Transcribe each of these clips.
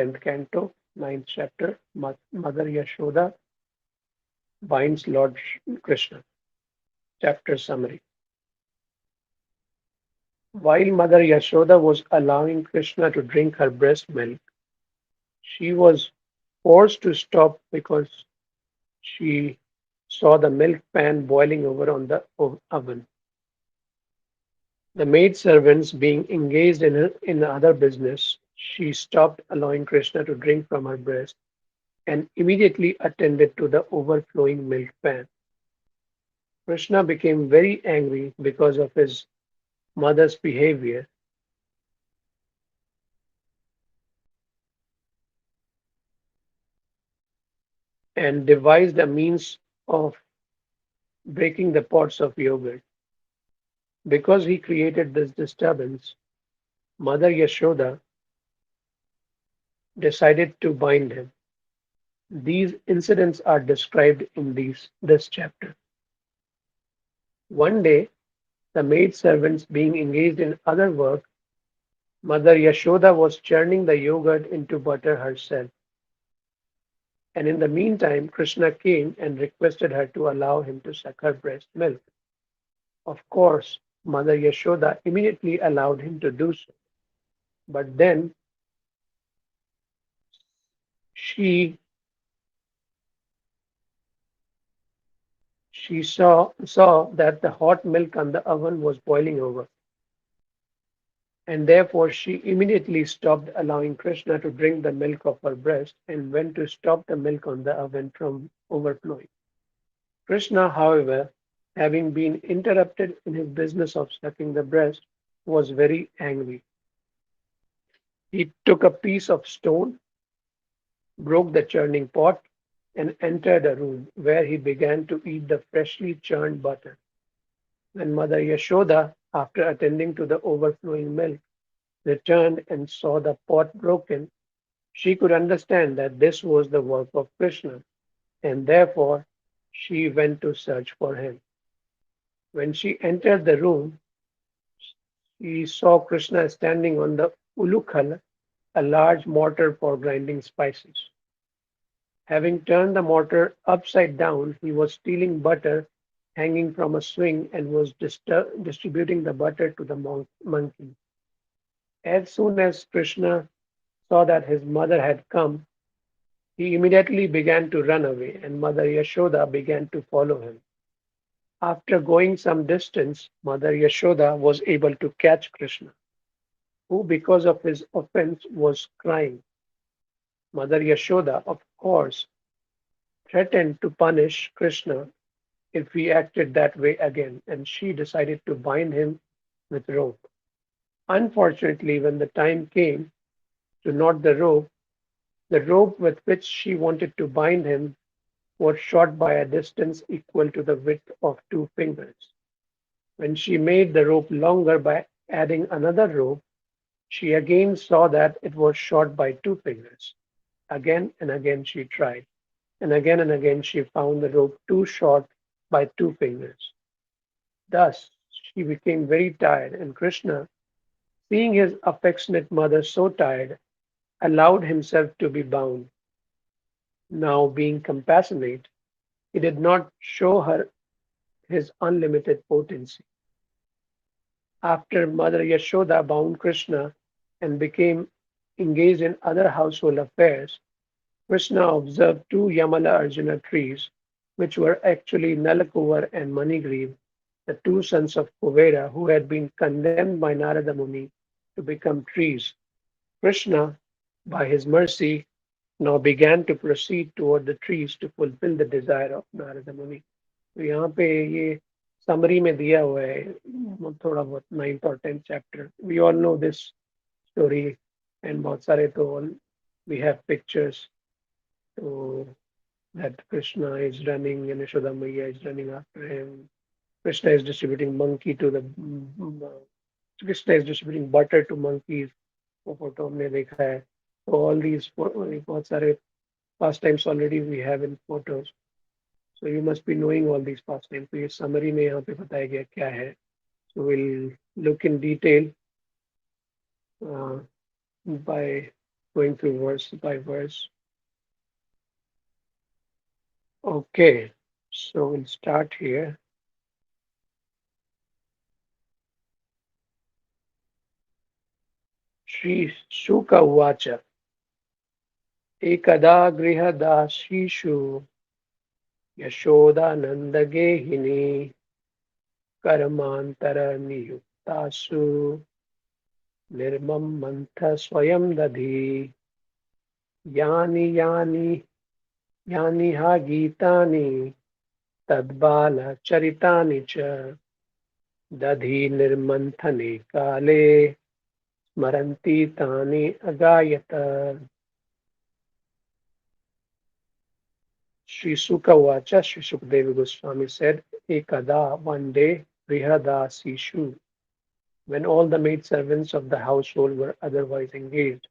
10th canto, 9th chapter, Mother Yashoda binds Lord Krishna. Chapter summary. While Mother Yashoda was allowing Krishna to drink her breast milk, she was forced to stop because she saw the milk pan boiling over on the oven. The maidservants being engaged in other business, she stopped allowing Krishna to drink from her breast and immediately attended to the overflowing milk pan. Krishna became very angry because of his mother's behavior and devised a means of breaking the pots of yogurt. Because he created this disturbance, Mother Yashoda decided to bind him. These incidents are described in this chapter. One day, the maid servants being engaged in other work, Mother Yashoda was churning the yogurt into butter herself. And in the meantime, Krishna came and requested her to allow him to suck her breast milk. Of course, Mother Yashoda immediately allowed him to do so. But then she she saw that the hot milk on the oven was boiling over, and therefore she immediately stopped allowing Krishna to drink the milk of her breast and went to stop the milk on the oven from overflowing. Krishna, however, having been interrupted in his business of sucking the breast, was very angry. He took a piece of stone, broke the churning pot, and entered a room where he began to eat the freshly churned butter. When Mother Yashoda, after attending to the overflowing milk, returned and saw the pot broken, she could understand that this was the work of Krishna, and therefore she went to search for him. When she entered the room, she saw Krishna standing on the ulukhal, a large mortar for grinding spices. Having turned the mortar upside down, he was stealing butter hanging from a swing and was distributing the butter to the monkey. As soon as Krishna saw that his mother had come, he immediately began to run away, and Mother Yashoda began to follow him. After going some distance, Mother Yashoda was able to catch Krishna, who, because of his offense, was crying. Mother Yashoda, of course, threatened to punish Krishna if he acted that way again, and she decided to bind him with rope. Unfortunately, when the time came to knot the rope with which she wanted to bind him was short by a distance equal to the width of 2 fingers. When she made the rope longer by adding another rope, she again saw that it was short by 2 fingers. Again and again she tried, and again she found the rope too short by 2 fingers. Thus she became very tired, and Krishna, seeing his affectionate mother so tired, allowed himself to be bound. Now, being compassionate, he did not show her his unlimited potency. After Mother Yashoda bound Krishna and became engaged in other household affairs, Krishna observed two Yamala Arjuna trees, which were actually Nalakuvar and Manigriv, the two sons of Kuvera who had been condemned by Narada Muni to become trees. Krishna, by his mercy, now began to proceed toward the trees to fulfill the desire of Narada Muni. तो यहाँ पे ये summary में दिया हुआ है थोड़ा बहुत 9th और 10th chapter. We all know this story and बहुत सारे तो we have pictures so that Krishna is running and Yashoda Maiya is running after him. Krishna is distributing monkey to the Krishna is distributing butter to monkeys. वो photo हमने देखा है. So all these बहुत सारे pastimes already we have in photos. So you must be knowing all these pastimes. तो ये summary में यहाँ पे बताया गया क्या है. So we'll look in detail uh, by going through verse by verse. Okay, so we'll start here. Shri Shuka Uvacha Ekada Grihadashishu Yashoda Gehini Karmantara Niyuktasu Nirmam Mantha Swayam Dadhi Yani Yani Yani Ha Gitani Tadbala Charitani Cha Dadhi Nirmanthane Kale Smaranti Tani Agayata. Sri Sukavacha, Sri Sukadeva Goswami said, Ekada, one day, Rihada Sishu, when all the maid servants of the household were otherwise engaged,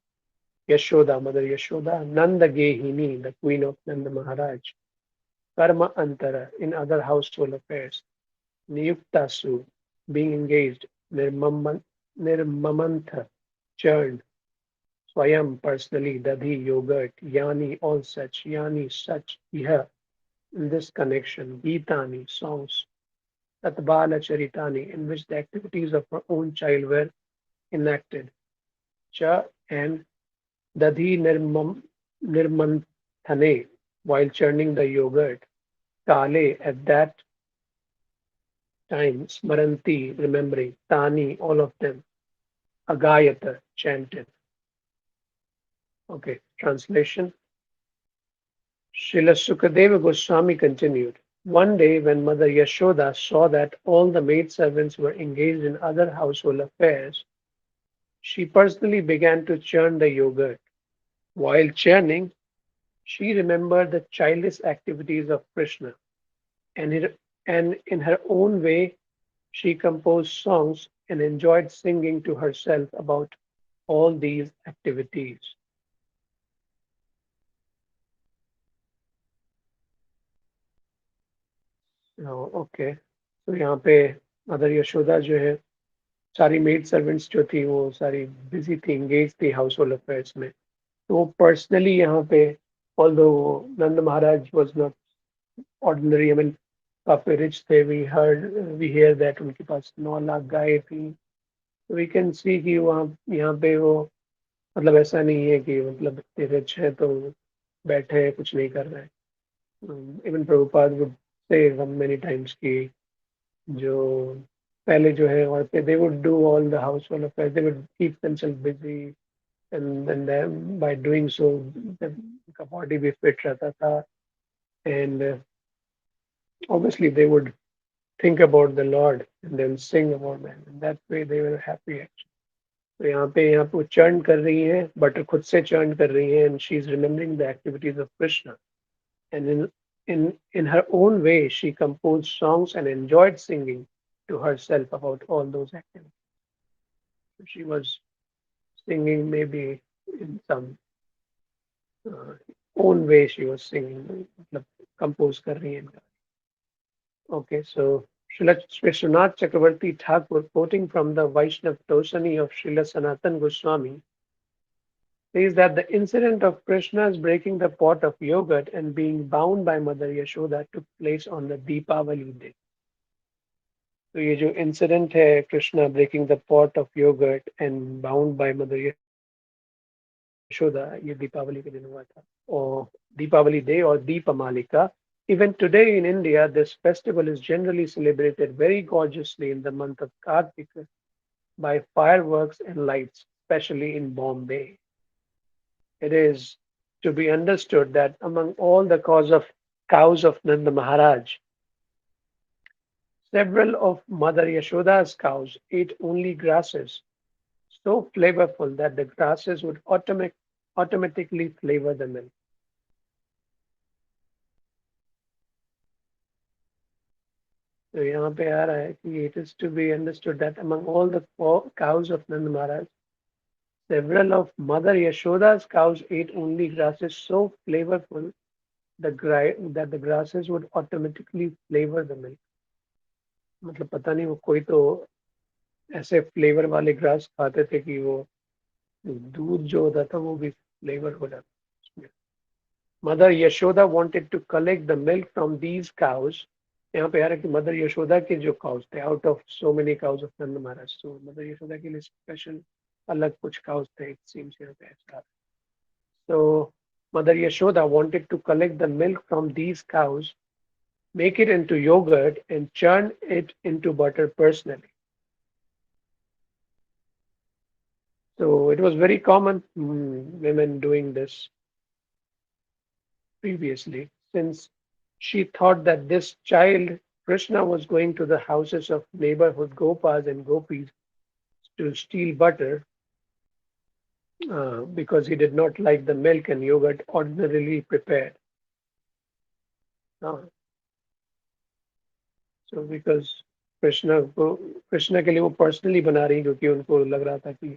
Yashoda, Mother Yashoda, Nanda Gehini, the queen of Nanda Maharaj, Karma Antara, in other household affairs, Niyuktasu, being engaged, Nirmamantha, churned, Swayam, personally, Dadhi, yogurt, Yani, all such, Yani, such, Iha, in this connection, Gitani, songs, Tatbala Charitani, in which the activities of her own child were enacted, Cha and Dadhi Nirmanthane, while churning the yogurt, Kale, at that time, Smaranti, remembering, Tani, all of them, Agayata, chanted. Okay, translation. Srila Sukadeva Goswami continued. One day, when Mother Yashoda saw that all the maid servants were engaged in other household affairs, she personally began to churn the yogurt. While churning, she remembered the childish activities of Krishna, and, and in her own way, she composed songs and enjoyed singing to herself about all these activities. Okay तो यहाँ पे mother Yashoda जो है सारी made servants जो थी वो सारी बिजी थी एंगेज थी हाउस होल्ड अफेयर्स में तो वो पर्सनली यहाँ पे although Nand Maharaj was not ordinary I mean काफी रिच थे वी हेयर दैट उनके पास 9 लाख गाय थी तो वी कैन सी कि वहाँ यहाँ पे वो मतलब ऐसा नहीं है कि मतलब इतने रिच है तो बैठे हैं कुछ नहीं कर रहे हैं even Prabhupada would say many times की जो पहले जो है वहाँ पे they would do all the household affairs they would keep themselves busy and then by doing so उनका बॉडी भी फिट रहता था and obviously they would think about the Lord and then sing about them and that way they were happy actually. तो यहाँ पे वो churn कर रही है बट खुद से churn कर रही है and she is remembering the activities of Krishna and in her own way she composed songs and enjoyed singing to herself about all those activities. She was singing maybe in some uh, own way she was singing मतलब compose कर रही है इनका. Okay, so Srila Vishwanath Chakravarti Thakur, quoting from the Vaishnav Tosani of Srila Sanatan Goswami, says that the incident of Krishna's breaking the pot of yogurt and being bound by Mother Yashoda took place on the Deepavali day. तो ये जो incident है Krishna breaking the pot of yogurt and bound by mother Yashoda ये दीपावली के दिन हुआ था or Deepavali Day or Deepamalika. Even today in India, this festival is generally celebrated very gorgeously in the month of Kartika by fireworks and lights, especially in Bombay. It is to be understood that among all the cause of cows of Nanda Maharaj, several of Mother Yashoda's cows ate only grasses, so flavorful that the grasses would automatically flavor the milk. So यहाँ पे आ रहा है कि it is to be understood that among all the cows of Nand Maharaj, several of Mother Yashoda's cows ate only grasses so flavorful that the grasses would automatically flavor the milk. मतलब पता नहीं वो कोई तो ऐसे flavour वाले grass खाते थे कि वो दूध जो होता था वो भी neighborhood. Mother Yashoda wanted to collect the milk from these cows. यहाँ पे आ रहा है कि मदर यशोदा के जो काउस थे out of so many cows of Nand Maharaj तो मदर यशोदा के लिए स्पेशल अलग कुछ काउस थे इट सीम्स यहाँ पे ऐसा so mother Yashoda wanted to collect the milk from these cows make it into yogurt and churn it into butter personally so it was very common women doing this previously since she thought that this child Krishna was going to the houses of neighborhood gopas and gopis to steal butter because he did not like the milk and yogurt ordinarily prepared. Uh, so because Krishna को कृष्णा के लिए वो personally बना रही क्योंकि उनको लग रहा था कि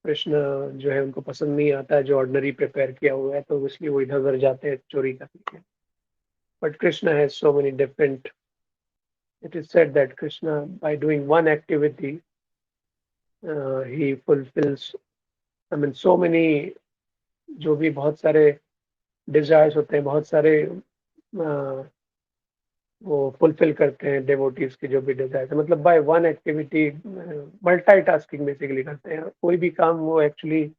कृष्णा जो है उनको पसंद नहीं आता है जो ऑर्डनरी प्रिपेयर किया हुआ है तो इसलिए वो इधर उधर जाते हैं चोरी करने के but Krishna has so many different it is said that Krishna, by doing one activity, he fulfills, I mean, so many, जो भी बहुत सारे desires होते हैं, बहुत सारे वो fulfill करते हैं devotees के जो भी desires हैं, मतलब by one activity, multitasking basically करते हैं, कोई भी काम वो actually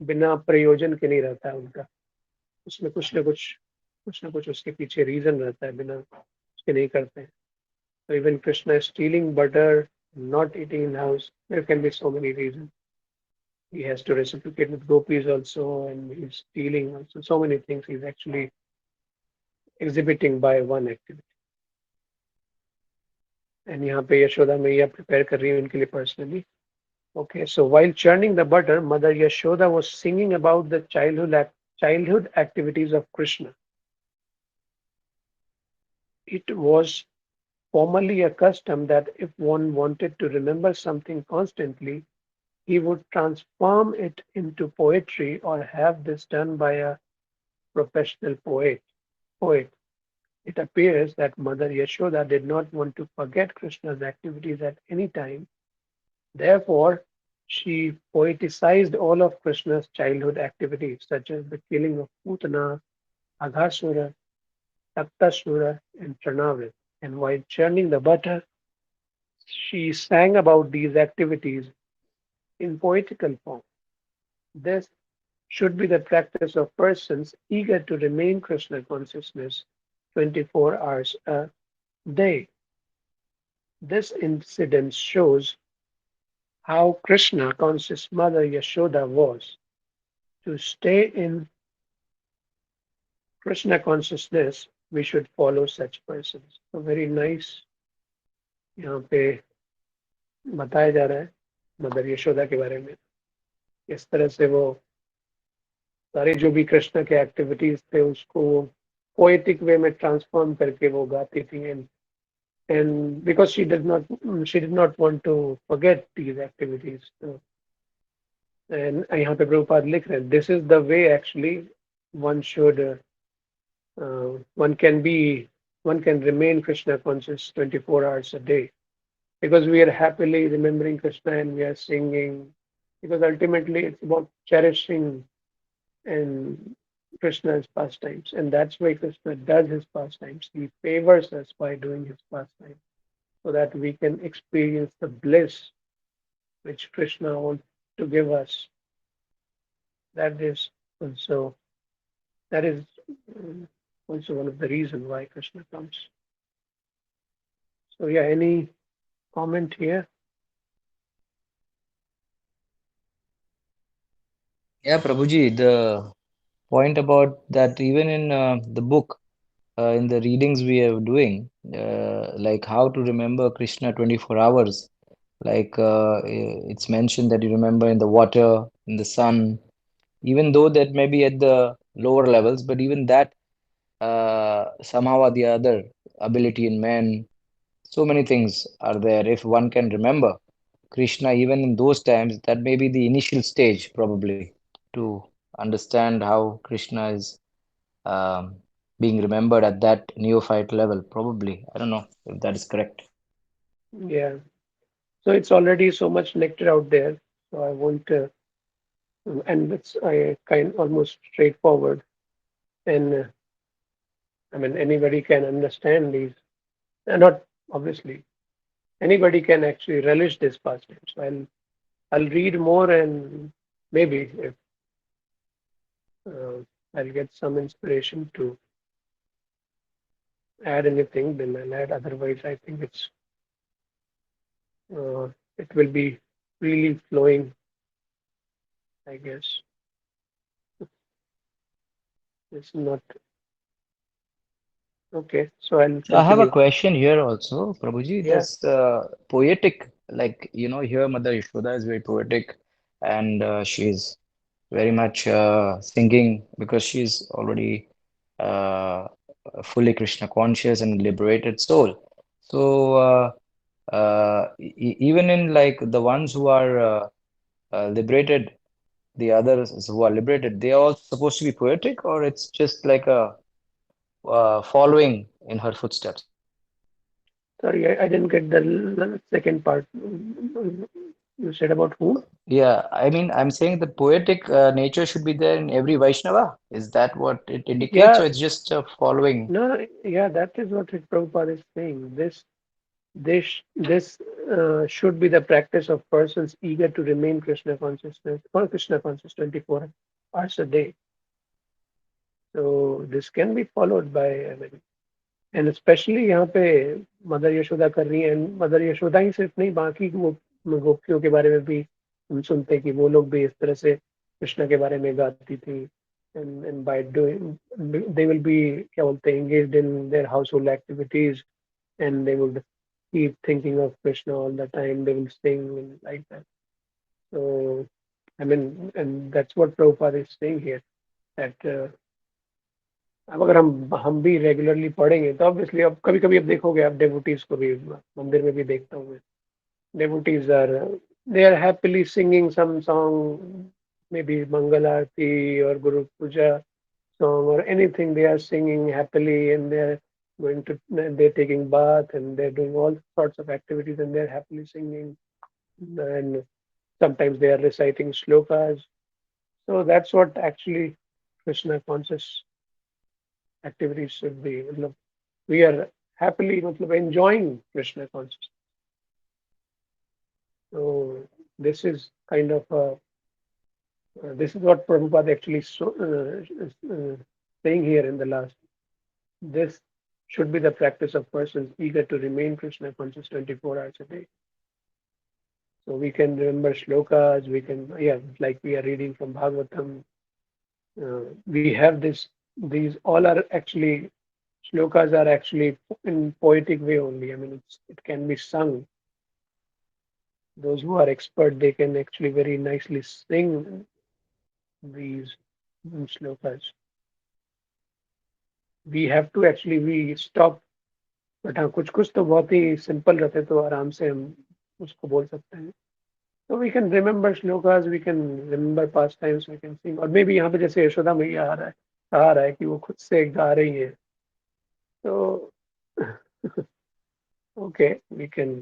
बिना प्रयोजन के नहीं रहता है उनका, उसमें कुछ ना कुछ उसके पीछे reason रहता है, बिना उसके नहीं करते हैं. So even Krishna is stealing butter, not eating in house. There can be so many reasons. He has to reciprocate with gopis also, and he's stealing also. So many things he's actually exhibiting by one activity. And यहाँ पे यशोदा मैया prepare कर रही है उनके लिए personally. Okay, so while churning the butter, Mother Yashoda was singing about the childhood activities of Krishna. It was formerly a custom that if one wanted to remember something constantly, he would transform it into poetry or have this done by a professional poet. It appears that Mother Yashoda did not want to forget Krishna's activities at any time. Therefore, she poeticized all of Krishna's childhood activities, such as the killing of Putana, Aghasura, Taktasura, and Tranavid. And while churning the butter, she sang about these activities in poetical form. This should be the practice of persons eager to remain Krishna consciousness 24 hours a day. This incident shows how Krishna conscious mother Yashoda was. To stay in Krishna consciousness, we should follow such persons. So very nice यहाँ पे बताया जा रहा है mother Yashoda के बारे में इस तरह से वो सारे जो भी कृष्ण के एक्टिविटीज थे उसको पोएटिक वे में ट्रांसफॉर्म करके वो गाती थी and because she did not want to forget these activities and यहाँ पे प्रभुपाद लिख रहे हैं this is the way actually one should one can be one can remain Krishna conscious 24 hours a day because we are happily remembering Krishna and we are singing because ultimately it's about cherishing and Krishna's pastimes. And that's why Krishna does his pastimes. He favors us by doing his pastimes so that we can experience the bliss which Krishna wants to give us. That is also that is also one of the reasons why Krishna comes. So yeah, any comment here? Yeah, Prabhuji, the point about that even in the book, in the readings we are doing, like how to remember Krishna 24 hours, like it's mentioned that you remember in the water, in the sun, even though that may be at the lower levels, but even that somehow or the other, ability in man, so many things are there. If one can remember Krishna even in those times, that may be the initial stage probably to understand how Krishna is um, being remembered at that neophyte level. Probably, I don't know if that is correct. Yeah. So it's already so much nectar out there. So I won't and it's kind almost straightforward. And I mean, anybody can understand these. Not obviously, anybody can actually relish this pastime. So I'll read more, and maybe if uh, I'll get some inspiration to add anything, then I'll add. Otherwise, I think uh, it will be really flowing, I guess. It's not okay. So I'll I have a continue. question here also, Prabhuji. Yeah. This poetic, like, here Mother Yashoda is very poetic, and she's very much singing because she's already uh, fully Krishna conscious and liberated soul. So, even in like the ones who are liberated, the others who are liberated, they are all supposed to be poetic, or it's just like a following in her footsteps? Sorry, I didn't get the second part. You said about whom? Yeah, I mean, I'm saying the poetic nature should be there in every Vaishnava. Is that what it indicates, or Yeah. it's just following? No, no, yeah, that is what Prabhupada is saying. This should be the practice of persons eager to remain Krishna consciousness or Krishna conscious 24 hours a day. So this can be followed by, I mean, and specially यहाँ पे mother Yashoda कर रही है and mother Yashoda ही सिर्फ नहीं बाकी गोपियों के बारे में भी हम सुनते हैं कि वो लोग भी इस तरह से कृष्णा के बारे में गाती थी and by doing they will be क्या बोलते हैं engaged in their household activities and they would keep thinking of Krishna all the time. They will sing and like that. So I mean, and that's what Prabhupada is saying here that अब अगर हम भी regularly पढ़ेंगे तो obviously अब कभी कभी अब देखोगे आप डेवोटीज को भी मंदिर में भी देखता हूँ मैं devotees are they are happily singing some song, maybe Mangal Aarti or Guru Puja song or anything. They are singing happily and they're going to they're taking bath and they're doing all sorts of activities and they're happily singing and sometimes they are reciting shlokas. So that's what actually Krishna conscious activities should be. मतलब, we are happily मतलब, enjoying Krishna consciousness. So this is kind of this is what Prabhupada actually is saying here in the last. This should be the practice of persons eager to remain Krishna conscious 24 hours a day. So we can remember shlokas, we can, yeah, like we are reading from Bhagavatam. We have these all are actually, shlokas are actually in poetic way only. I mean, it can be sung. Those who are expert, they can actually very nicely sing these shlokas. We have to actually we stop. But हाँ कुछ कुछ तो बहुत ही simple रहते तो आराम से हम उसको बोल सकते हैं तो we can remember shlokas we can remember past times we can sing और मे बी यहाँ पे जैसे यशोदा मैया आ रहा है कि वो खुद से गा रही है तो okay we can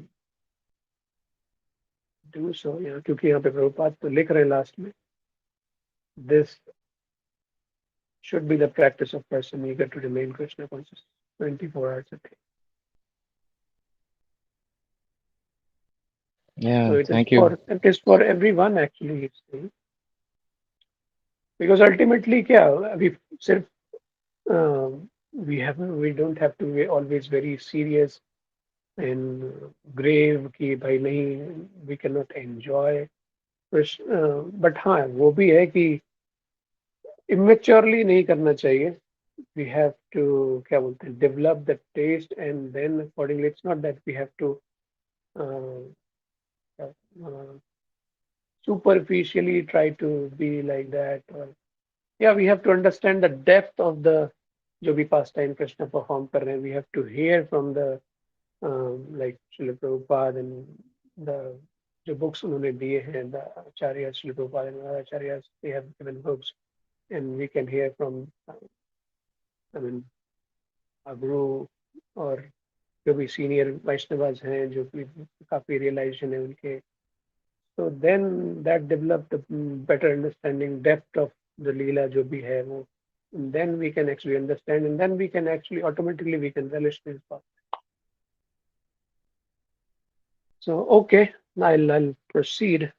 do so यहाँ क्योंकि यहाँ पे प्रभुपाद तो लिख रहे हैं लास्ट में this should be the practice of person eager to remain Krishna conscious 24 hours a day. So Yeah, it is thank you. for it is for everyone actually. He's saying. Because ultimately क्या अभी सिर्फ we don't have to be always very serious and grave कि भाई नहीं we cannot enjoy but हाँ वो भी है कि immaturely नहीं करना चाहिए we have to क्या बोलते हैं develop the taste and then accordingly it's not that we have to uh, uh, superficially try to be like that or yeah we have to understand the depth of the जो भी पास time Krishna perform कर रहे हैं we have to hear from the like Srila Prabhupada and the जो books उन्होंने दिए हैं the acharya Srila Prabhupada and acharya they have given books and we can hear from I mean guru और जो भी सीनियर वैष्णवास हैं जो भी काफी रियलाइजेशन है उनके So then that developed a better understanding, depth of the Leela जो भी है वो. And then we can actually understand, and then we can actually automatically we can relish this path. So okay, I'll proceed.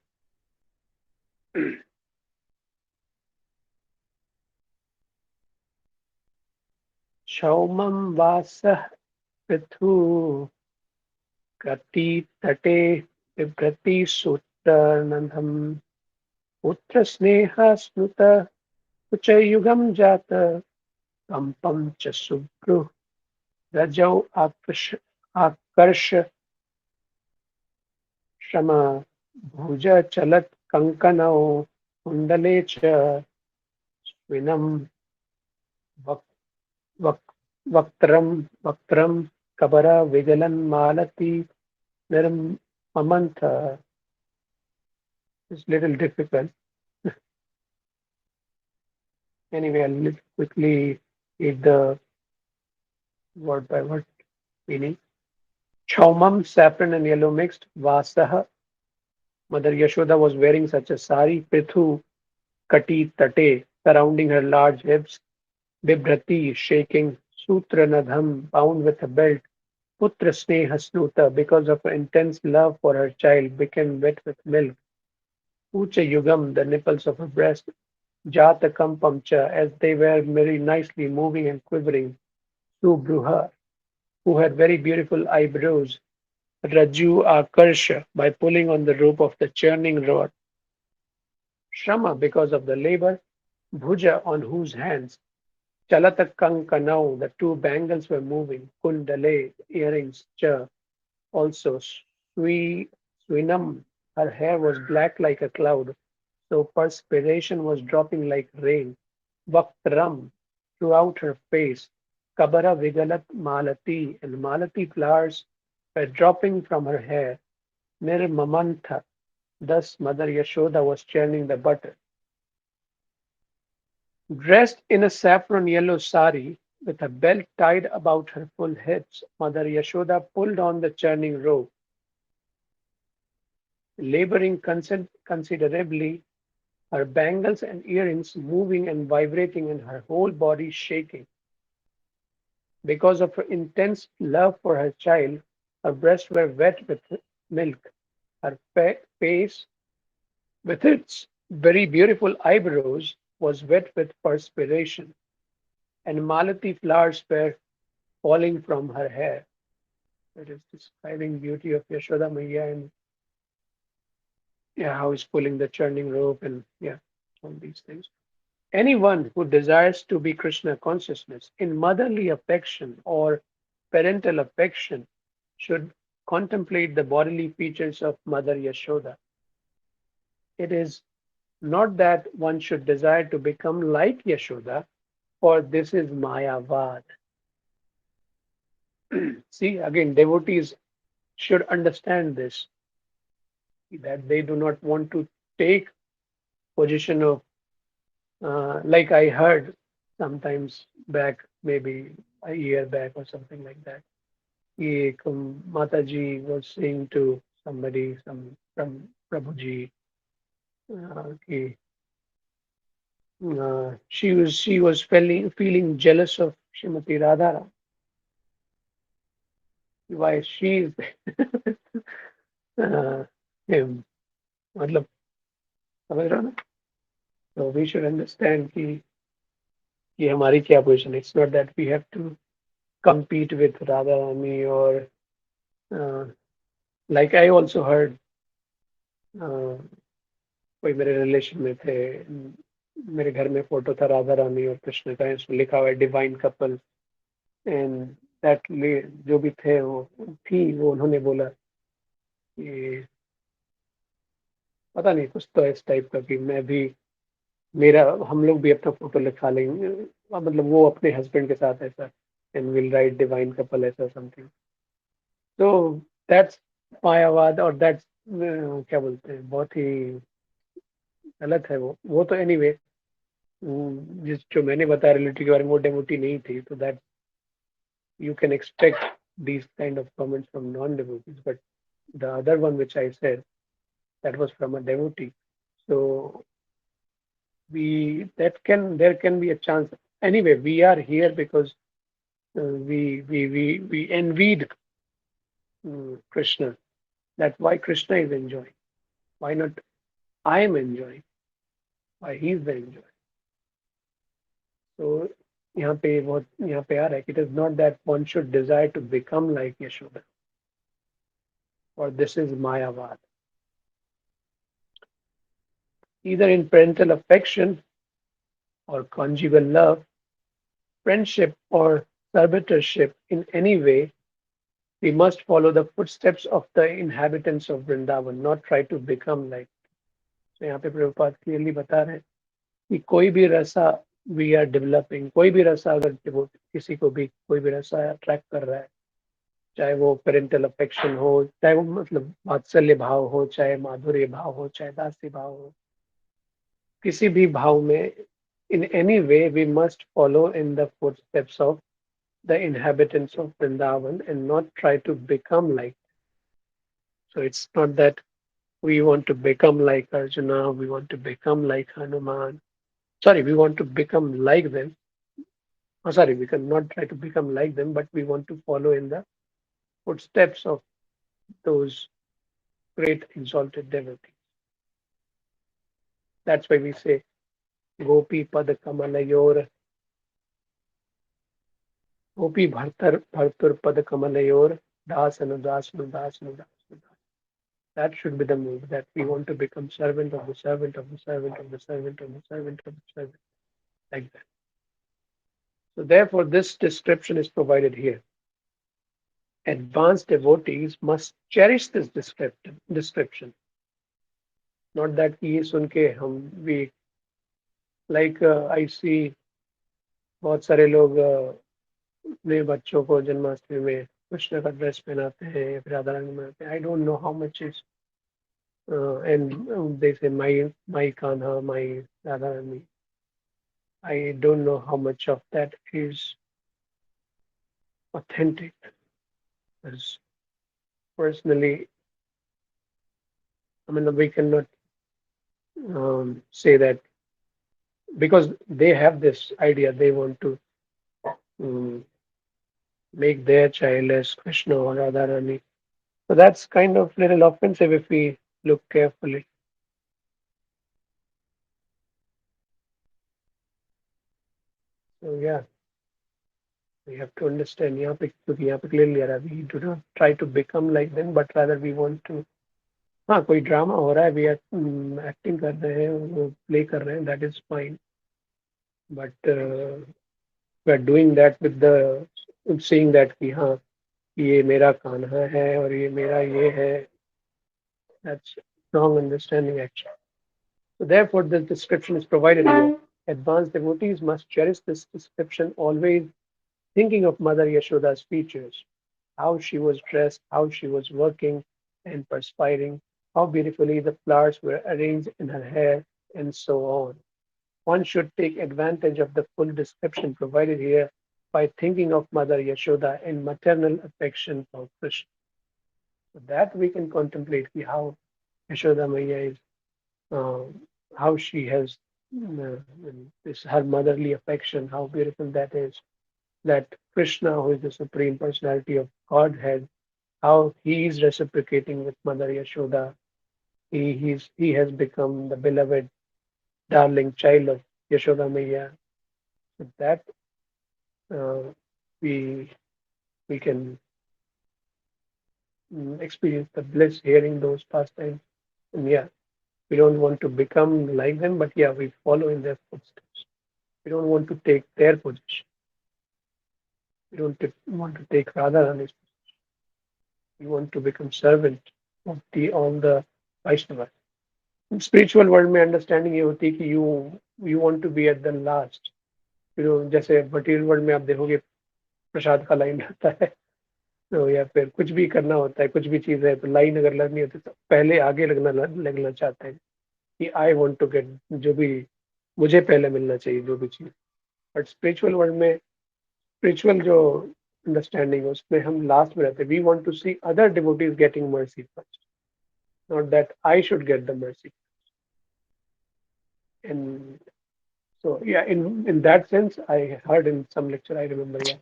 क्षौमं वासः पृथु कटी तटे बिभ्रति सूत्रनधम् पुत्र स्नेह स्नुत कुचयुगं जात कंपं च सुभ्रु रजौ आकर्ष शम भुज चलत कंकणौ कुंडले च स्विनं वक, वक, वक्त्रम वक्त्रम कबर विगलन मालती निर्ममंथ. It's little difficult. Anyway, I'll quickly read the word by word meaning. Chaumam, saffron and yellow mixed. Vasaha, Mother Yashoda was wearing such a sari. Prithu, Kati, Tate, surrounding her large hips. Bibhrati, shaking. Sutranadham, bound with a belt. Putra Sneha Snuta, because of her intense love for her child, became wet with milk. Ucha Yugam, the nipples of her breast. Jatakam Pamcha, as they were very nicely moving and quivering. Subruha, who had very beautiful eyebrows. Raju Akarsha, by pulling on the rope of the churning rod. Shrama, because of the labor. Bhuja, on whose hands. Chalatakankanau, the two bangles were moving. Kundale, earrings. Cha, also. Swinam, her hair was black like a cloud, so perspiration was dropping like rain. Vaktram, throughout her face. Kabara Vigalat Malati, and Malati flowers were dropping from her hair. Nirmamantha, thus Mother Yashoda was churning the butter. Dressed in a saffron yellow sari, with a belt tied about her full hips, Mother Yashoda pulled on the churning rope, laboring considerably, her bangles and earrings moving and vibrating and her whole body shaking. Because of her intense love for her child, her breasts were wet with milk. Her face, with its very beautiful eyebrows, was wet with perspiration, and malati flowers were falling from her hair. It is describing beauty of Yashoda Maya and yeah, how he's pulling the churning rope and yeah, all these things. Anyone who desires to be Krishna consciousness in motherly affection or parental affection should contemplate the bodily features of Mother Yashoda. It is not that one should desire to become like Yashoda, for this is Mayavad. See, again, devotees should understand this, that they do not want to take position of, like I heard sometimes back, maybe a year back or something like that. Mataji was saying to somebody, some from Prabhuji, कि she was feeling jealous of Srimati Radha. Why she is him? मतलब समझ रहे हो ना? So we should understand कि हमारी क्या position है. It's not that we have to compete with Radha Rani or uh, like I also heard uh, कोई मेरे रिलेशन में थे, मेरे घर में फोटो था राधा रानी और कृष्ण का, इसमें लिखा हुआ है डिवाइन कपल. एंड दैट जो भी थे वो थी, वो उन्होंने बोला कि पता नहीं कुछ तो इस टाइप का कि मैं भी, मेरा हम लोग भी अपना फोटो लिखा लेंगे, मतलब वो अपने हस्बैंड के साथ ऐसा, and will write divine couple ऐसा समथिंग. तो दैट्स मायावाद, और दैट्स क्या बोलते हैं, बहुत ही गलत है वो तो एनीवे anyway, जिस जो मैंने बताया रिलेटिव के बारे में वो डेवोटी नहीं थी, तो that you can expect these kind of comments from non-devotees. But the other one which I said, That was from a devotee. So we that can there can be a chance. Anyway, we are here because we envied Krishna. That's why Krishna is enjoying. Why not I am enjoying? Why he is the enjoy? So यहाँ पे आ रहा है कि it is not that one should desire to become like Yashoda, or this is Mayavad. Either in parental affection or conjugal love, friendship or servitorship in any way, we must follow the footsteps of the inhabitants of Vrindavan, not try to become like. So यहाँ पे Prabhupada clearly बता रहे हैं कि कोई भी रसा we are developing, कोई भी रसा अगर वो किसी को भी कोई भी रसा अट्रैक्ट कर रहा है, चाहे वो पेरेंटल अफेक्शन हो, चाहे वो मतलब वात्सल्य भाव हो, चाहे माधुर्य भाव हो, चाहे दास्य भाव हो, किसी भी भाव में, in any way we must follow in the footsteps of the inhabitants of Vrindavan and not try to become like. So it's not that we want to become like Arjuna, we want to become like Hanuman. Sorry, we want to become like them. Oh, sorry, we cannot try to become like them, but we want to follow in the footsteps of those great exalted devotees. That's why we say Gopi Pad Kamalayor, Gopi Bhartur Pad Kamalayor, Das Anudas Anudas Anudas. That should be the move, that we want to become servant of the servant of the servant of the servant of the servant of the servant, like that. So therefore, this description is provided here. Advanced devotees must cherish this description. Not that कि ये सुन के हम भी like I see बहुत सारे लोग अपने बच्चों को जन्माष्टमी में कृष्ण का ड्रेस पहनाते हैं या फिर राधा रानी बनाते हैं. I don't know how much is and they say my Kanha, my Radha Rani. I don't know how much of that is authentic. Because personally, I mean, we cannot say that because they have this idea, they want to um, make their child as Krishna or Radharani. So that's kind of little offensive if we look carefully. So yeah, we have to understand यहाँ पे क्योंकि यहाँ पे clearly आ रहा है, we do not try to become like them, but rather we want to. हाँ, कोई drama हो रहा है, वी आर एक्टिंग कर रहे हैं, वो प्ले कर रहे हैं, that is fine, but we are doing that with the saying that कि हाँ ये मेरा कान्हा है और ये मेरा ये है. That's wrong understanding actually. So therefore, this description is provided here. Advanced devotees must cherish this description, always thinking of Mother Yashoda's features, how she was dressed, how she was working and perspiring, how beautifully the flowers were arranged in her hair, and so on. One should take advantage of the full description provided here by thinking of Mother Yashoda in maternal affection for Krishna. So that we can contemplate how Yashoda Maya is, uh, how she has this her motherly affection, how beautiful that is. That Krishna, who is the supreme personality of Godhead, how he is reciprocating with Mother Yashoda. He has become the beloved, darling child of Yashoda Maya. So that uh, we we can experience the bliss hearing those pastimes. And yeah, we don't want to become like them, but yeah, we follow in their footsteps. We don't want to take their position. We don't want to take Radharani's. We want to become servant of the all the Vaishnavas. Spiritual world में understanding ये होती है कि you want to be at the last. जैसे material world में आप देखोगे प्रसाद का लाइन रहता है, तो या फिर कुछ भी करना होता है, कुछ भी चीज़ है तो लाइन अगर लगनी होती है तो पहले आगे लगना चाहते हैं कि आई वांट टू गेट, जो भी मुझे पहले मिलना चाहिए जो भी चीज़. बट स्पिरिचुअल वर्ल्ड में स्पिरिचुअल जो अंडरस्टैंडिंग है उसमें हम लास्ट में रहते हैं. We want to see other devotees getting mercy first. not that I should get the mercy. And so, yeah, in that sense, I heard in some lecture, I remember, yeah,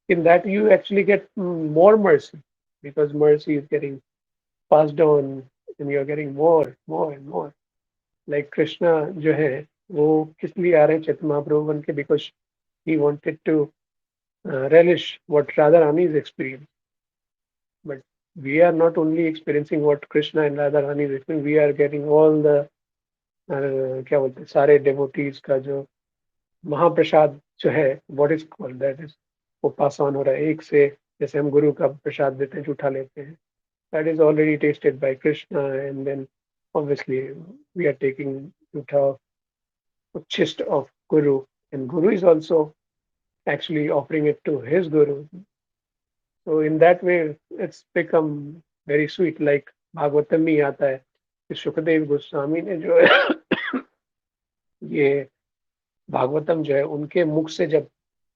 in that you actually get more mercy because mercy is getting passed on and you're getting more, more and more. Like Krishna जो है वो किस लिए आ रहे हैं चैतन्य महाप्रभु बन के because he wanted to relish what Radharani's experience. But we are not only experiencing what Krishna and Radharani is experiencing, we are getting all the क्या बोलते हैं सारे devotees का जो महाप्रसाद जो है what is called that is वो पास ऑन हो रहा है एक से जैसे हम गुरु का प्रसाद देते हैं जूठा लेते हैं that is already tasted by Krishna and then obviously we are taking jutha uchist of Guru and Guru is also actually offering it to his Guru. So in that way it's become very sweet like Bhagavatam में ही आता है कि सुखदेव गोस्वामी ने जो है ये भागवतम जो है उनके मुख से जब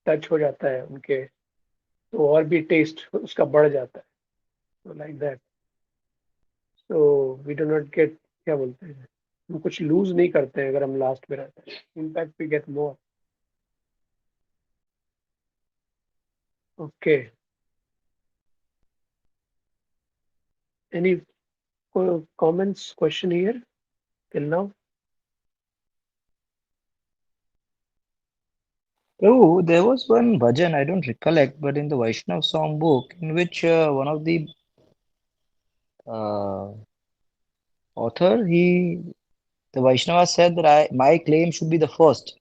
टच हो जाता है उनके तो और भी टेस्ट उसका बढ़ जाता है तो like that so we do not get क्या बोलते हैं हम कुछ लूज नहीं करते हैं अगर हम लास्ट में रहते हैं in fact we get more okay any comments question here till now Oh, there was one bhajan, I don't recollect, but in the Vaishnav song book, in which one of the uh, author, the Vaishnava said that my claim should be the first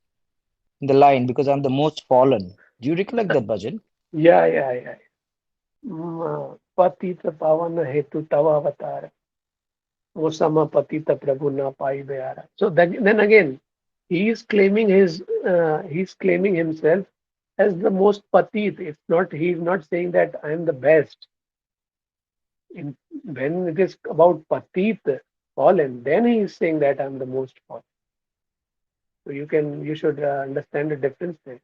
in the line because I'm the most fallen. Do you recollect that bhajan? या पतित पावन हेतु तव अवतार वो सम पतित प्रभु न पाई बेहारा so then again he is claiming his he's claiming himself as the most patit it's not he's not saying that I am the best in when it is about patit fallen then he is saying that I'm the most fallen so you should understand the difference there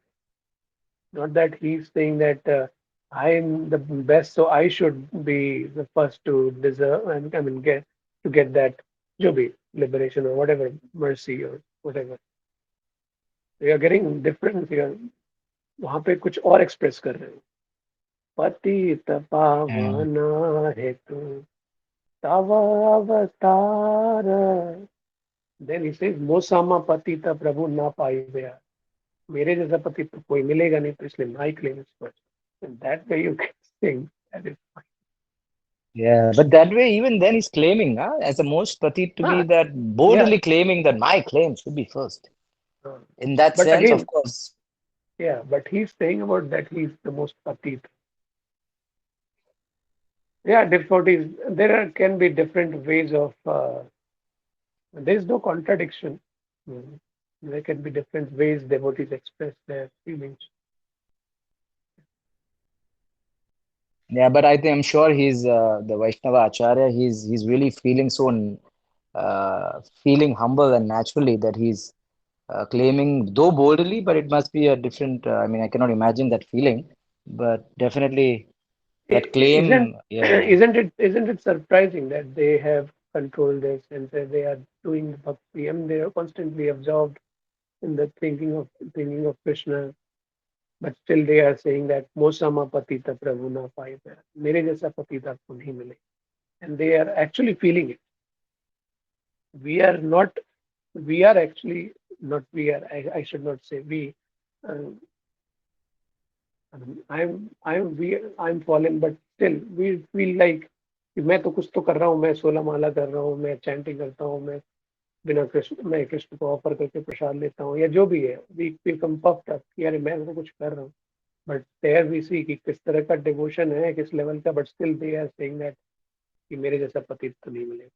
not that he's saying that I'm the best, so I should be the first to deserve and I mean get that जो भी liberation or whatever mercy or whatever. So you're getting different. You're वहाँ पे कुछ और express कर रहे हो. पतित Yeah. पावन हेतु तव अवतार. Then he says मोसामा पतित प्रभु ना पाई गया. मेरे जैसा पति तो कोई मिलेगा नहीं तो इसलिए my claim is first. And that way you can sing. That is Yeah, but that way, even then, he's claiming, as the most patit to be ah, that yeah. boldly claiming that my claim should be first. uh, In that but sense, of again, course. yeah, but he's saying about that he's the most patit. Yeah, devotees. There can be different ways of. There is no contradiction. Mm. There can be different ways devotees express their feelings. Yeah, but I think I'm sure he's the Vaishnava Acharya. He's really feeling feeling humble and naturally that he's claiming, though boldly, but it must be a different. I mean, I cannot imagine that feeling, but definitely that Isn't claim. Yeah, isn't it surprising that they have controlled this and that they are doing the bhakti and they are constantly absorbed in the thinking of Krishna, but still they are saying that Mosama Patita Prabhu na पाए मेरे जैसा पतित आपको नहीं मिले and they are actually feeling it. We are not. We are actually not. We are. I should not say we. Uh, I'm fallen, but still we feel like कि मैं तो कुछ तो कर रहा हूँ मैं 16 माला कर रहा हूँ मैं चैंटिंग करता हूँ मैं कृष्ण को ऑफर करके प्रसाद लेता हूँ या जो भी है वी बिकम पफ्ड अप कि अरे मैं तो कुछ कर रहा हूँ बट देयर वी सी कि किस तरह का डिवोशन है किस लेवल का but still they are saying that कि मेरे जैसा पति तो नहीं मिलेगा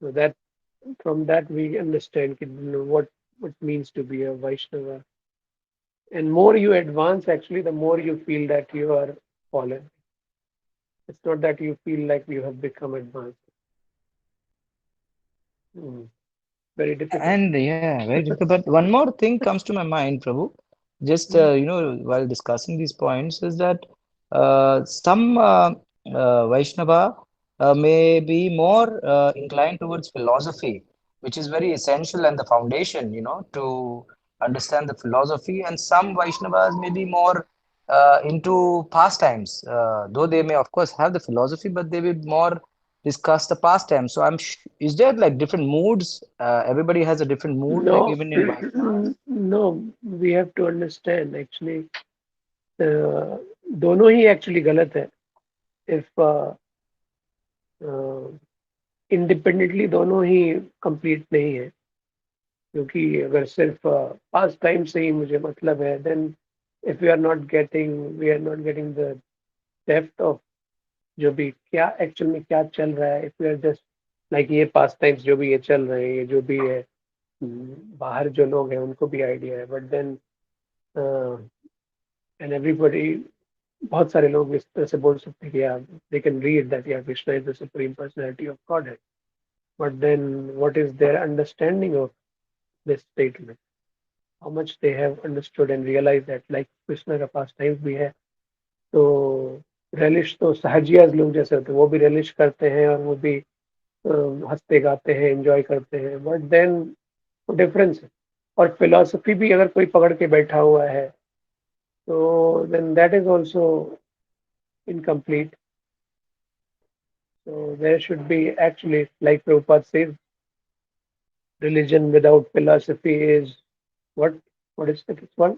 so that from that we understand what means to be a Vaishnava. And more you advance, actually, the more you feel that you are fallen. It's not that you feel like you have become advanced. Mm, very difficult. and yeah, very difficult. But one more thing comes to my mind, Prabhu. Just Mm, while discussing these points, is that some Vaishnava. may be more inclined towards philosophy, which is very essential and the foundation, to understand the philosophy. And some Vaishnavas may be more into pastimes, though they may, of course, have the philosophy, but they will more discuss the pastimes. So is there like different moods? Everybody has a different mood, like No, even in Vaishnavas? no, we have to understand actually. दोनों ही actually गलत है. If independently दोनों ही complete नहीं है, क्योंकि अगर सिर्फ पास time से ही मुझे मतलब है, then if we are not getting the depth of जो भी क्या एक्चुअल में क्या चल रहा है. If we are just like ये पास टाइम्स जो भी ये चल रहे हैं, ये जो भी है, बाहर जो लोग हैं उनको भी आइडिया है, बट देन एंड एवरीबडी, बहुत सारे लोग इस तरह से बोल सकते हैं कि यार दे कैन रीड दैट यार Krishna is the supreme personality of God है, but then what is their understanding of this statement, how much they have understood and realize that like Krishna का पास टाइम्स भी है. तो रेलिश तो सहजियाज लोग जैसे होते हैं वो भी रेलिश करते हैं, और वो भी हंसते गाते हैं, एंजॉय करते हैं, बट देन डिफरेंस है. और फिलॉसफी भी अगर कोई पकड़ के बैठा हुआ है, तो then that is also incomplete. So there should be actually, like Prabhupada says, religion without philosophy is what? What is the first one?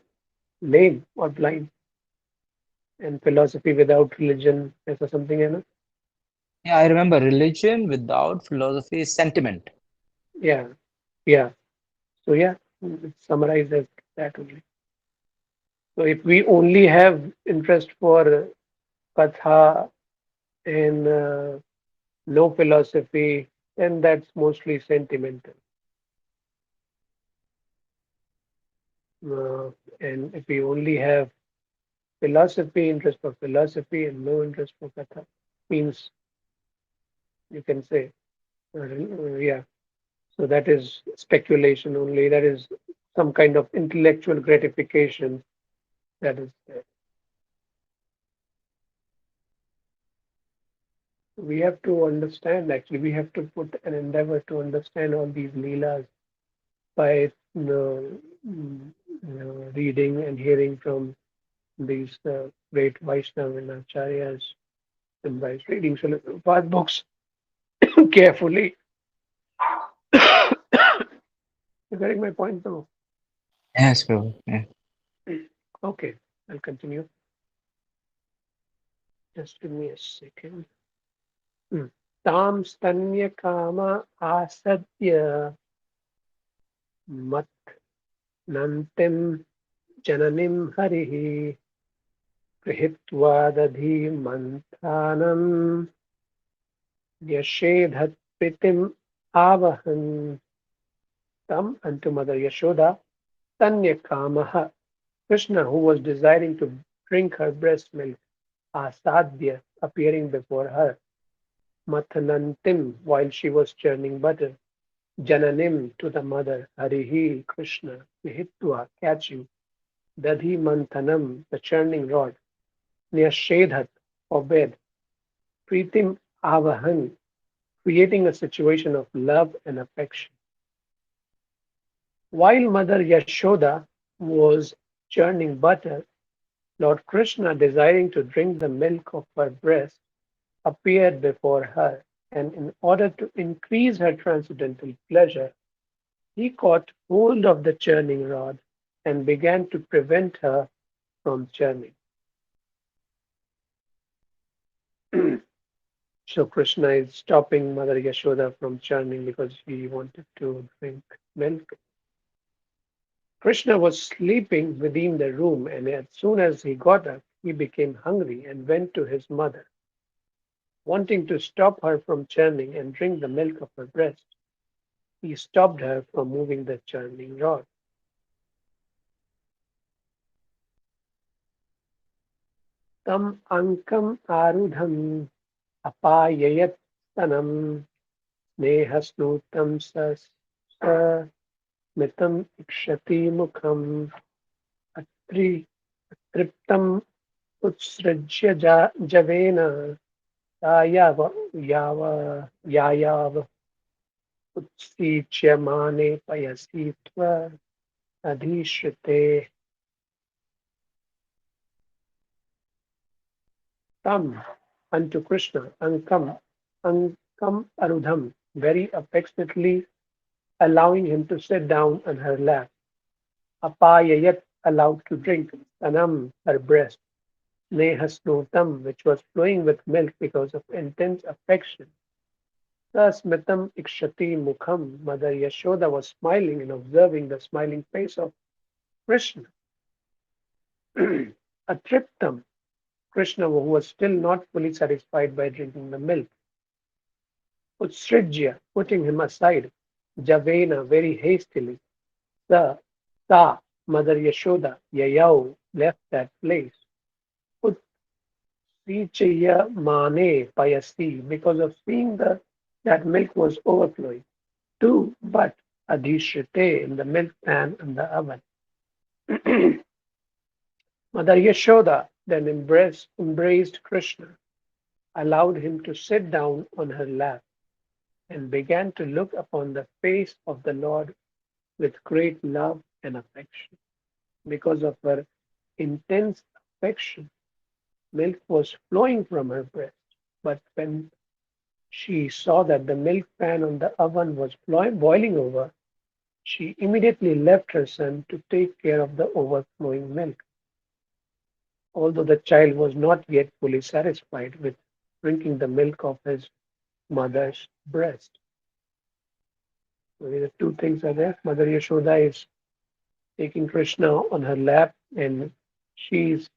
Lame or blind. And philosophy without religion, ऐसा something है ना? Yeah, I remember religion without philosophy is sentiment. Yeah, yeah. So yeah, it's summarized as that only. So if we only have interest for katha and no philosophy, then that's mostly sentimental. Uh, and if we only have philosophy, interest for philosophy, and no interest for Katha, means you can say, yeah. So that is speculation only. That is some kind of intellectual gratification. That is there. We have to understand. Actually, we have to put an endeavor to understand all these leelas by reading and hearing from these great Vaishnava and Acharyas, and by reading Srila Prabhupada books carefully. You're getting my point, though. Yes, Prabhu. Yeah. Okay, I'll continue. Just give me a second. Hmm. Tam stanya kama asadya mat nantim jananim harihi gृहीत्वा दधि manthanam yashedhat pritim avahan. Tam, unto Mother Yashoda, Tanya Kamaha, Krishna, who was desiring to drink her breast milk, Asadya, appearing before her, Mathanantim, while she was churning butter, Jananim, to the mother, Harihi, Krishna, Vihitva, catching, Dadhi Manthanam, the churning rod, Nyashedhat, forbade, Pritim Avahan, creating a situation of love and affection. While Mother Yashoda was churning butter, Lord Krishna, desiring to drink the milk of her breast, appeared before her, and in order to increase her transcendental pleasure, he caught hold of the churning rod and began to prevent her from churning. So Krishna is stopping Mother Yashoda from churning because he wanted to drink milk. Krishna was sleeping within the room, and as soon as he got up, he became hungry and went to his mother, wanting to stop her from churning and drink the milk of her breast. He stopped her from moving the churning rod. Tam ankam arudham apayayat stanam snehasnutam mitam ikshati mukham atri triptam utsrajya javena याव याव यायाव उत्सीच्यमाने पयसि त्व अधिश्रुते tam unto Krishna, Ankam Arudham, very affectionately allowing him to sit down on her lap, Apayayat, allowed to drink, Anam, her breast, Nehasnotam, which was flowing with milk because of intense affection. Smitham Ikshati Mukham, Mother Yashoda was smiling and observing the smiling face of Krishna. Atriptam, Krishna, who was still not fully satisfied by drinking the milk. Utsrijya, putting him aside. Javena, very hastily. Sa, Sa, Mother Yashoda, Yayau, left that place. Utsrichaya Mane Payasi, because of seeing that milk was overflowing. Two, but Adhishrite in the milk pan and the oven. Mother Yashoda then embraced Krishna, allowed him to sit down on her lap, and began to look upon the face of the Lord with great love and affection. Because of her intense affection, milk was flowing from her breast. But when she saw that the milk pan on the oven was boiling over, she immediately left her son to take care of the overflowing milk. Although the child was not yet fully satisfied with drinking the milk of his mother's breast. So the two things are there. Mother Yashoda is taking Krishna on her lap, and she's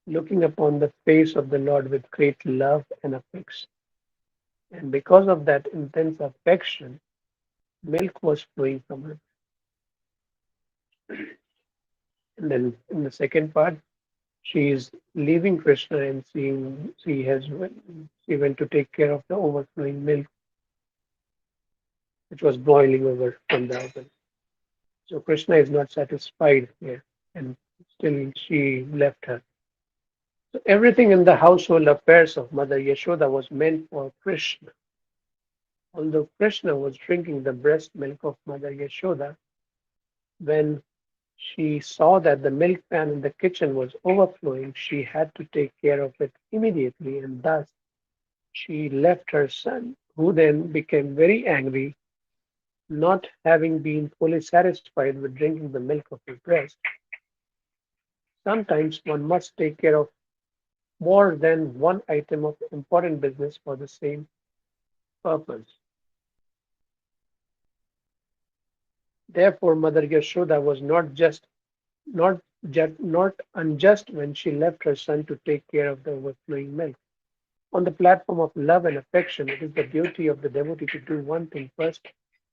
looking upon the face of the Lord with great love and affection. And because of that intense affection, milk was flowing from her. And then in the second part, she is leaving Krishna and seeing she went to take care of the overflowing milk which was boiling over from the oven. So Krishna is not satisfied here, and still she left her. So everything in the household affairs of Mother Yashoda was meant for Krishna. Although Krishna was drinking the breast milk of Mother Yashoda, when she saw that the milk pan in the kitchen was overflowing, she had to take care of it immediately, and thus she left her son, who then became very angry, not having been fully satisfied with drinking the milk of his breast. Sometimes one must take care of more than one item of important business for the same purpose. Therefore, Mother Yashoda was not unjust when she left her son to take care of the overflowing milk. On the platform of love and affection, it is the duty of the devotee to do one thing first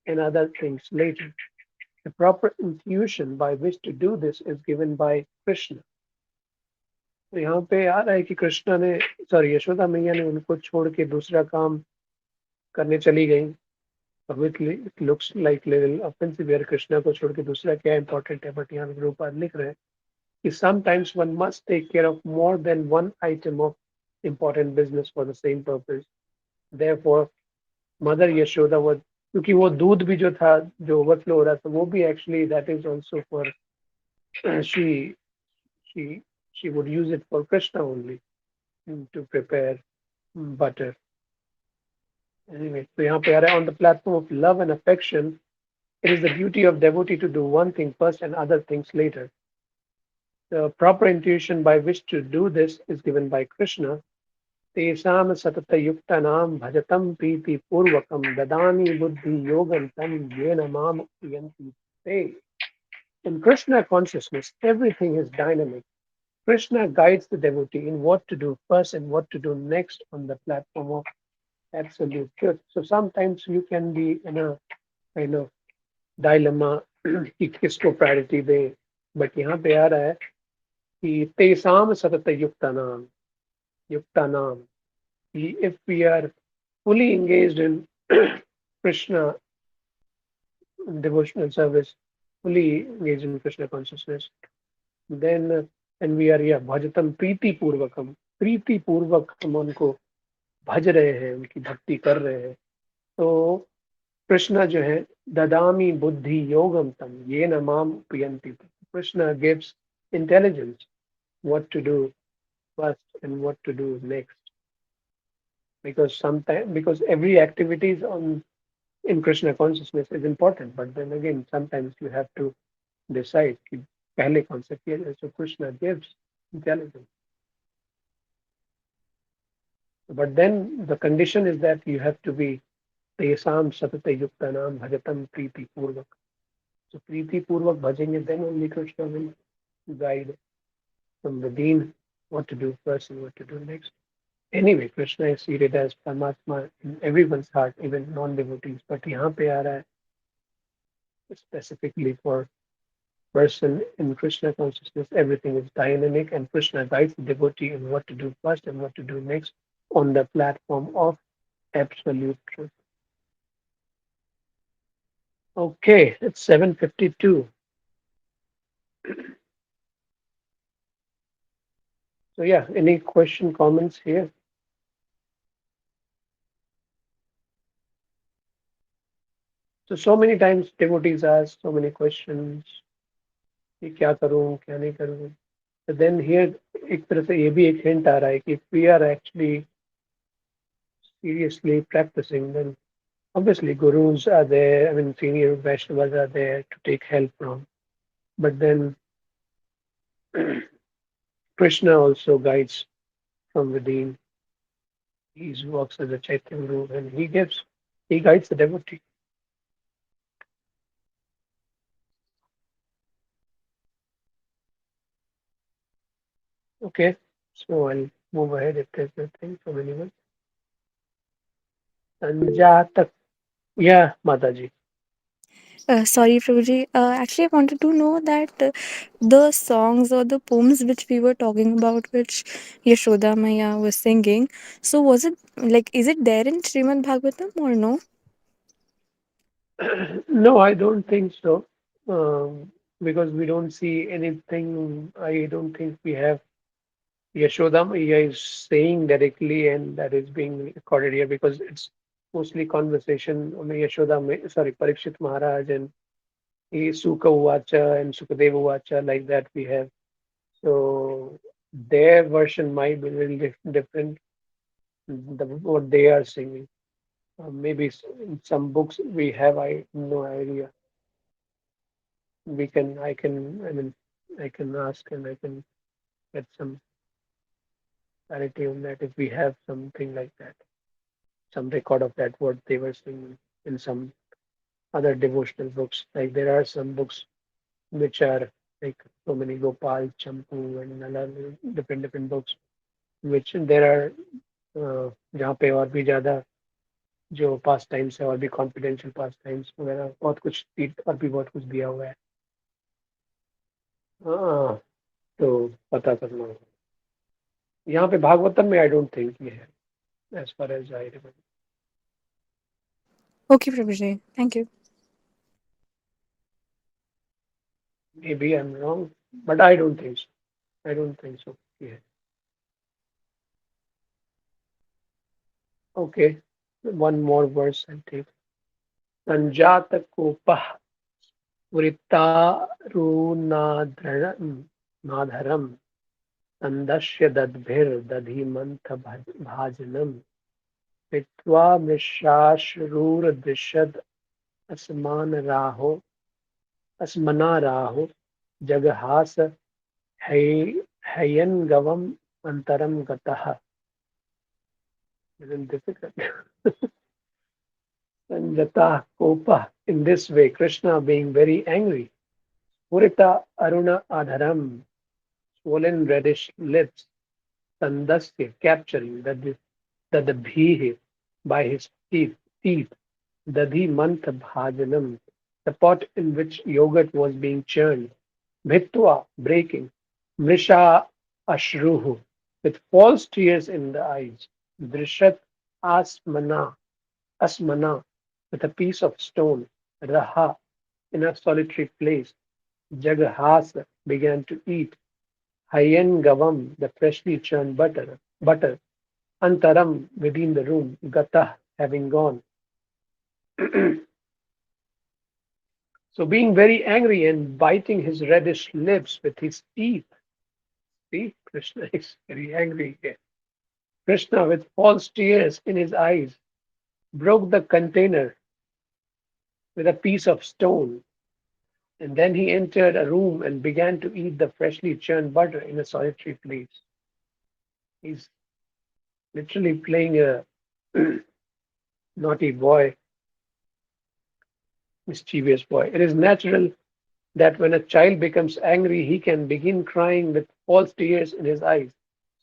and other things later. The proper intuition by which to do this is given by Krishna. तो यहाँ पे आ रहा है कि कृष्णा ने sorry Yashoda मैया ने उनको छोड़ के दूसरा काम करने चली गई. Obviously, it looks like little offensive here. Krishna को छोड़ के दूसरा क्या important है, but यहाँ पे रूपा लिख रहे हैं कि sometimes one must take care of more than one item of important business for the same purpose. Therefore, Mother Yashoda was क्योंकि वो दूध भी जो था जो ओवरफ्लो हो रहा था वो भी actually that is also for she she she would use it for Krishna only to prepare butter. Anyway, so यहाँ पे आ रहा है on the platform of love and affection, it is the duty of devotee to do one thing first and other things later. The proper intuition by which to do this is given by Krishna. तेषां सततयुक्तानां भजतं प्रीतिपूर्वकं ददामि बुद्धियोगं तं येन माम् उपयन्ति ते. In Krishna consciousness, everything is dynamic. Krishna guides the devotee in what to do first and what to do next on the platform of absolute truth. So sometimes you can be in a kind of dilemma कि किसको priority दें, but यहाँ पे आ रहा है कि तेसाम सतत युक्तानाम, if we are fully engaged in Krishna devotional service, fully engaged in Krishna consciousness, then and we are yeah bhajatam priti purvakam हम उनको भज रहे हैं, उनकी भक्ति कर रहे हैं। तो कृष्ण जो है, ददामी बुद्धि योगम तम ये न माम उपयंति। Krishna gives intelligence what to do first and what to do next, because sometimes, because every activities on in Krishna consciousness is important, but then again sometimes you have to decide कि पहले कौन सा किया जाए. So Krishna gives intelligence, but then the condition is that you have to be तेसाम सतत युक्तानाम भजतम प्रीति पूर्वक. So प्रीति पूर्वक भजेंगे, then only Krishna will guide from within what to do first and what to do next. Anyway, Krishna is seated as Paramatma in everyone's heart, even non-devotees. But यहाँ पे आ रहा है specifically for person in Krishna consciousness. Everything is dynamic, and Krishna guides the devotee in what to do first and what to do next on the platform of absolute truth. Okay, it's 7:52. So yeah, any question, comments here? So many times devotees ask so many questions कि क्या करूं क्या नहीं करूं. But then here एक तरह से ये भी एक hint आ रहा है कि if we are actually seriously practicing, then obviously gurus are there. I mean, senior Vaishnavas are there to take help from. But then Krishna also guides from within. He works as a Chaitanya Guru, and he guides the devotee. Okay, so I'll move ahead if there's nothing from anyone. Sanjatak, yeah, Mataji. Sorry, Prabhuji. Actually, I wanted to know that the songs or the poems which we were talking about, which Yashoda Maya was singing, so was it like, is it there in Srimad Bhagavatam or no? No, I don't think so. Because we don't see anything. I don't think we have Yashodam is saying directly, and that is being recorded here because it's mostly conversation. Only sorry, Parikshit Maharaj and Suka Uvacha and Sukadev Uvacha, like that we have. So their version might be a little different, what they are singing. Maybe in some books we have, I no idea. I mean, I can ask and I can get some clarity on that if we have something like that, some record of that, what they were singing in some other devotional books. Like there are some books which are like so many Gopal, Champu, and other different books, which there are जहाँ पे और भी ज़्यादा जो पास times है और भी confidential पास times वगैरह बहुत कुछ और भी बहुत कुछ दिया हुआ है. हाँ, तो पता करना होगा. यहाँ पे भागवतम में आई डोंट थिंक ये है, as far as I remember. Okay, Prabhuji. Thank you. Maybe I am wrong, but I don't think so. I don't think so ये है. Okay, one more verse I take. संजात कोपः वृत्तारुणाधरम् तन्दस्य दद्भिर्दधिमन्थ भाजनम् हित्वा मृषाश्रूरदृशद अस्मानराहो अस्मनाराहो जगहास है हयन्गवम् अंतरम गतः. Isn't difficult. Sanjata Kopa. In this way, Krishna being very angry. Purita Aruna Adharam, swollen reddish lips. Sandasya, capturing the bhihi by his teeth. Dadhi Mantha Bhajanam, the pot in which yogurt was being churned. Bhitva, breaking. Mrisha Ashruhu, with false tears in the eyes. Drishat Asmana, Asmana, with a piece of stone. Raha, in a solitary place. Jaghasa, began to eat. Hayen Gavam, the freshly churned butter. Antaram within the room, Gata having gone. So being very angry and biting his reddish lips with his teeth. See, Krishna is very angry here. Krishna, with false tears in his eyes, broke the container with a piece of stone, and then he entered a room and began to eat the freshly churned butter in a solitary place. He's literally playing a naughty boy, mischievous boy. It is natural that when a child becomes angry, he can begin crying with false tears in his eyes.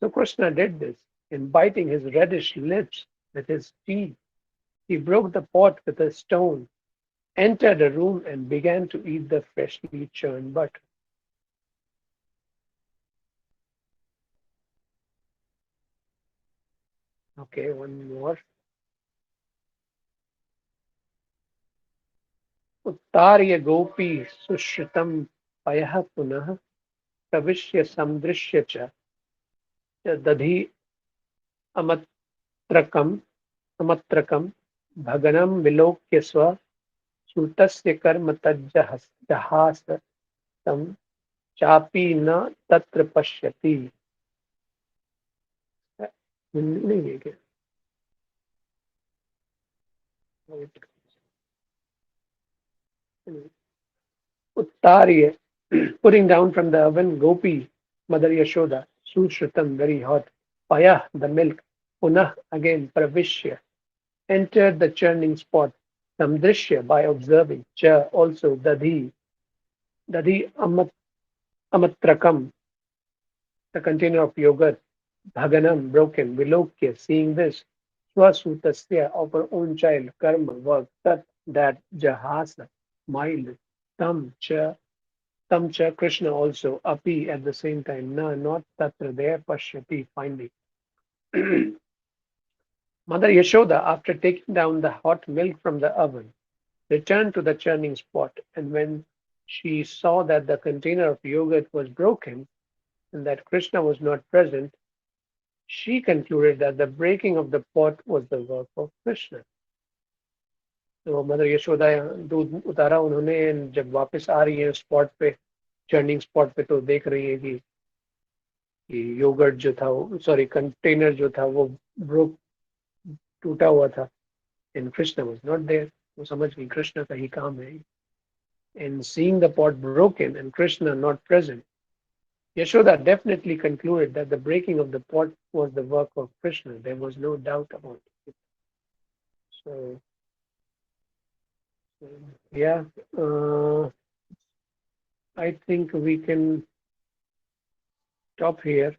So Krishna did this, and biting his reddish lips with his teeth, he broke the pot with a stone, entered a room, and began to eat the freshly churned butter. Okay, one more. उत्तार्य गोपी सुश्रुतं पयः पुनः प्रविश्य सन्दृश्य च दधि अमत्रकम् अमत्रकं भगनं विलोक्य स्व सूतस्य कर्म तज्जहास तं चापि न तत्र पश्यति. नहीं है क्या? Uttarya, putting down from the oven, Gopi, Mother Yashoda, Sushrutam, very hot, Paya, the milk, Punah, again, Pravishya, entered the churning spot, Samdrishya, by observing, Cha, also, Dadhi Amatrakam, the container of yogurt, Bhaganam, broken, Vilokya, seeing this, Swasutasya, of her own child, Karma, work, Tat, that, Jahasa, mild, Tam, Cha, Tamcha Krishna also, Api at the same time, Na, not Tatra, there, Pashyati, finding. Mother Yashoda, after taking down the hot milk from the oven, returned to the churning spot, and when she saw that the container of yogurt was broken and that Krishna was not present, she concluded that the breaking of the pot was the work of Krishna. तो mother Yashoda दूध उतारा उन्होंने and जब वापस आ रही है spot पे churning spot पे तो देख रही है कि योगर्ट जो था वो सॉरी कंटेनर जो था वो ब्रोक टूटा हुआ था and Krishna was not there. वो समझ गई कृष्णा का ही काम है. And seeing the pot broken and Krishna not present, Yashoda definitely concluded that the breaking of the pot was the work of Krishna. There was no doubt about it. So, yeah, I think we can stop here.